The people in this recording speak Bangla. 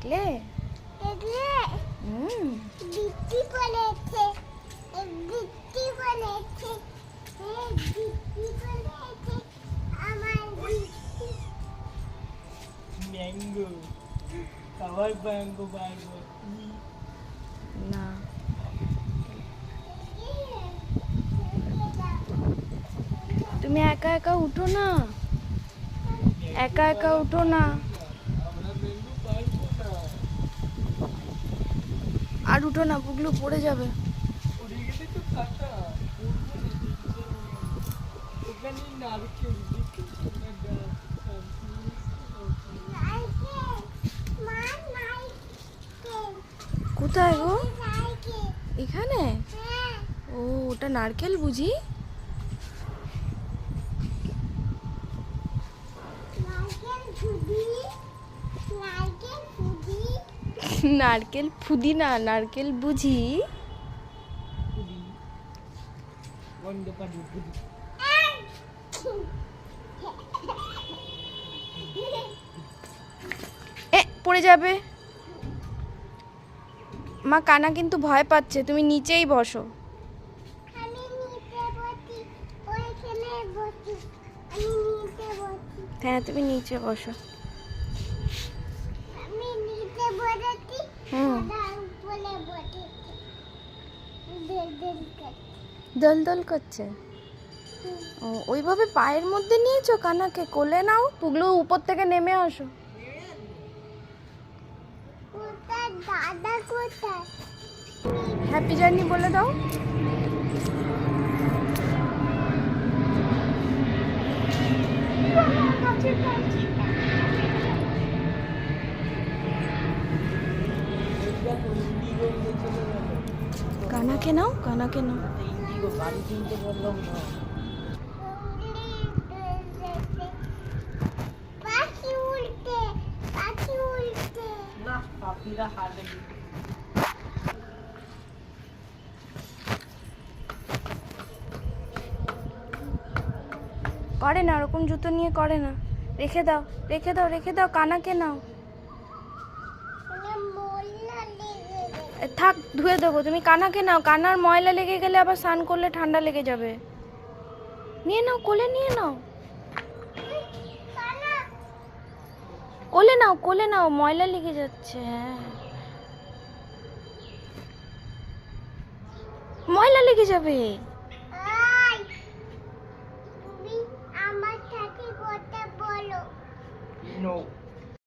দেখলে দেখলে দিদি বলেছে দিদি বলেছে দিদি বলেছে আমার দিদি ম্যাঙ্গো খাবার ম্যাঙ্গো বারবো না তুমি একা একা উঠো না, একা একা উঠো না। আর উঠো না, পুগলু পড়ে যাবে। কোথায় গো? এখানে? ও ওটা নারকেল বুঝি? নারকেল ফুদি না, নারকেল বুঝি। এ পড়ে যাবে। মা কানা কিন্তু ভয় পাচ্ছে, তুমি নিচেই বসো। হ্যাঁ তুমি নিচে বসো। দোল দোল করছে। ও ওইভাবে পায়ের মধ্যে নিয়েছো কানাকে, কোলে নাও। পুগলু উপর থেকে নেমে আসো। হ্যাপি জার্নি বলে দাও। কানাকে নাও, কানাকে নাও। বাড়ি কিনতে বললাম না। না পাখিরা হাতে করে না, ওরকম জুতো নিয়ে করে না। রেখে দাও, রেখে দাও, রেখে দাও। কানাকে নাও। থাক ধুয়ে দেবো, তুমি কানাকে নাও। কানার ময়লা লেগে গেলে আবার স্নান করলে ঠান্ডা লেগে যাবে। নিয়ে নাও, কোলে নিয়ে নাও। কোলে নাও, কোলে নাও, ময়লা লেগে যাচ্ছে। হ্যাঁ ময়লা লেগে যাবে। আমার সাথে কথা বলো। No.